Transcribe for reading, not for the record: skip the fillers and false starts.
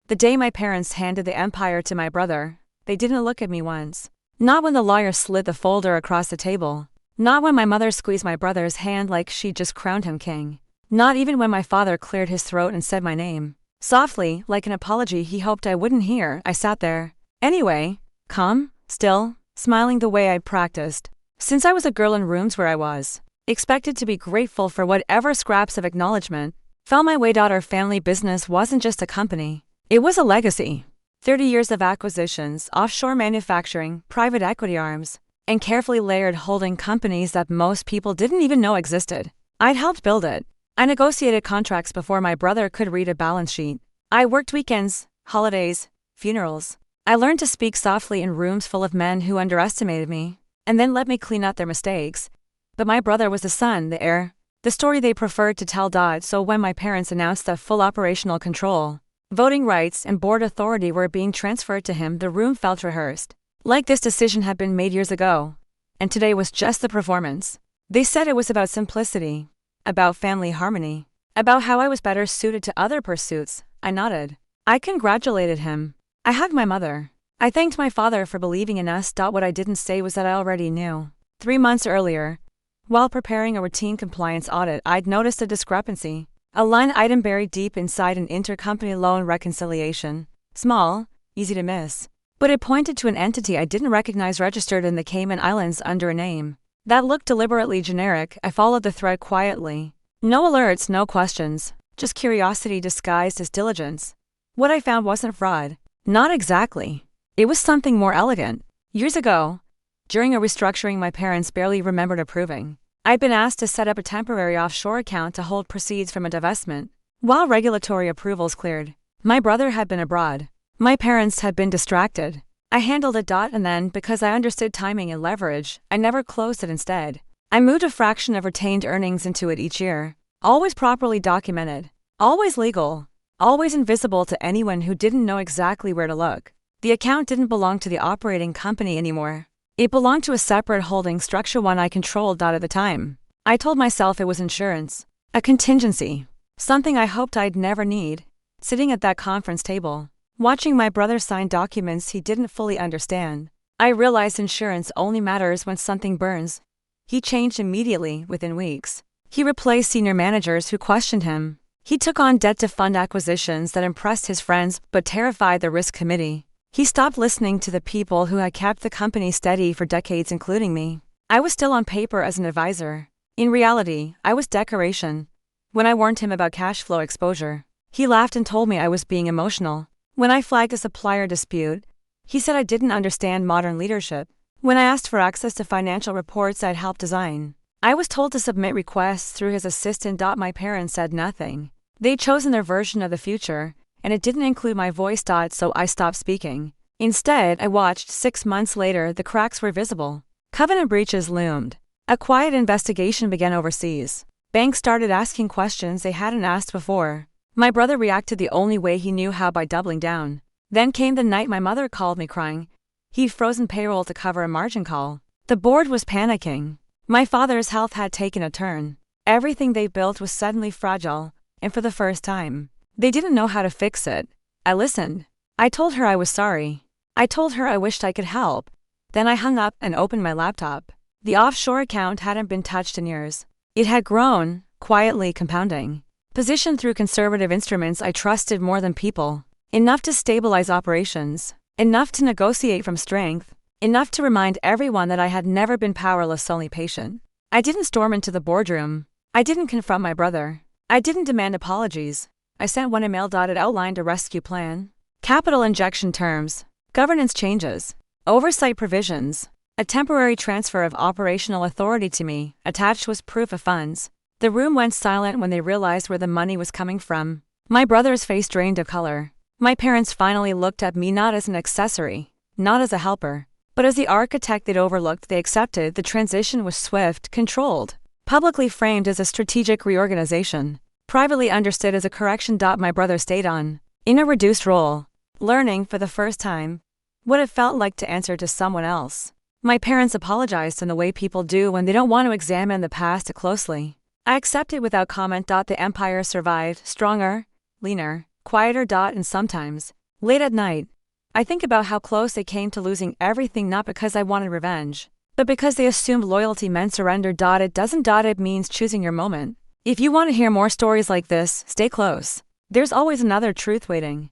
The day my parents handed the empire to my brother, they didn't look at me once. Not when the lawyer slid the folder across the table. Not when my mother squeezed my brother's hand like she'd just crowned him king. Not even when my father cleared his throat and said my name. Softly, like an apology he hoped I wouldn't hear, I sat there. Anyway, calm, still, smiling the way I'd practiced. Since I was a girl in rooms where I was expected to be grateful for whatever scraps of acknowledgement fell my way. Our family business wasn't just a company. It was a legacy. 30 years of acquisitions, offshore manufacturing, private equity arms, and carefully layered holding companies that most people didn't even know existed. I'd helped build it. I negotiated contracts before my brother could read a balance sheet. I worked weekends, holidays, funerals. I learned to speak softly in rooms full of men who underestimated me, and then let me clean up their mistakes. But my brother was the son, the heir, the story they preferred to tell. So when my parents announced that full operational control, voting rights, and board authority were being transferred to him, the room felt rehearsed. Like this decision had been made years ago, and today was just the performance. They said it was about simplicity, about family harmony, about how I was better suited to other pursuits. I nodded. I congratulated him. I hugged my mother. I thanked my father for believing in us. What I didn't say was that I already knew. 3 months earlier, while preparing a routine compliance audit, I'd noticed a discrepancy. A line item buried deep inside an intercompany loan reconciliation. Small, easy to miss. But it pointed to an entity I didn't recognize registered in the Cayman Islands under a name that looked deliberately generic. I followed the thread quietly. No alerts, no questions, just curiosity disguised as diligence. What I found wasn't fraud. Not exactly. It was something more elegant. Years ago, during a restructuring my parents barely remembered approving, I'd been asked to set up a temporary offshore account to hold proceeds from a divestment. While regulatory approvals cleared, my brother had been abroad. My parents had been distracted. I handled it. And then, because I understood timing and leverage, I never closed it. Instead, I moved a fraction of retained earnings into it each year. Always properly documented. Always legal. Always invisible to anyone who didn't know exactly where to look. The account didn't belong to the operating company anymore. It belonged to a separate holding structure, one I controlled. At the time, I told myself it was insurance. A contingency. Something I hoped I'd never need. Sitting at that conference table, watching my brother sign documents he didn't fully understand, I realized insurance only matters when something burns. He changed immediately, within weeks. He replaced senior managers who questioned him. He took on debt to fund acquisitions that impressed his friends but terrified the risk committee. He stopped listening to the people who had kept the company steady for decades, including me. I was still on paper as an advisor. In reality, I was decoration. When I warned him about cash flow exposure, he laughed and told me I was being emotional. When I flagged a supplier dispute, he said I didn't understand modern leadership. When I asked for access to financial reports I'd helped design, I was told to submit requests through his assistant. My parents said nothing. They'd chosen their version of the future, and it didn't include my voice. So I stopped speaking. Instead, I watched. 6 months later, the cracks were visible. Covenant breaches loomed. A quiet investigation began overseas. Banks started asking questions they hadn't asked before. My brother reacted the only way he knew how, by doubling down. Then came the night my mother called me crying. He'd frozen payroll to cover a margin call. The board was panicking. My father's health had taken a turn. Everything they built was suddenly fragile, and for the first time, they didn't know how to fix it. I listened. I told her I was sorry. I told her I wished I could help. Then I hung up and opened my laptop. The offshore account hadn't been touched in years. It had grown, quietly compounding. Positioned through conservative instruments I trusted more than people. Enough to stabilize operations. Enough to negotiate from strength. Enough to remind everyone that I had never been powerless, only patient. I didn't storm into the boardroom. I didn't confront my brother. I didn't demand apologies. I sent one email. It outlined a rescue plan. Capital injection terms. Governance changes. Oversight provisions. A temporary transfer of operational authority to me. Attached was proof of funds. The room went silent when they realized where the money was coming from. My brother's face drained of color. My parents finally looked at me not as an accessory, not as a helper, but as the architect they'd overlooked. They accepted the transition was swift, controlled, publicly framed as a strategic reorganization, privately understood as a correction. My brother stayed on, in a reduced role, learning for the first time what it felt like to answer to someone else. My parents apologized in the way people do when they don't want to examine the past closely. I accepted without comment. The empire survived, stronger, leaner, quieter. And sometimes, late at night, I think about how close they came to losing everything, not because I wanted revenge, but because they assumed loyalty meant surrender. It doesn't. It means choosing your moment. If you want to hear more stories like this, stay close. There's always another truth waiting.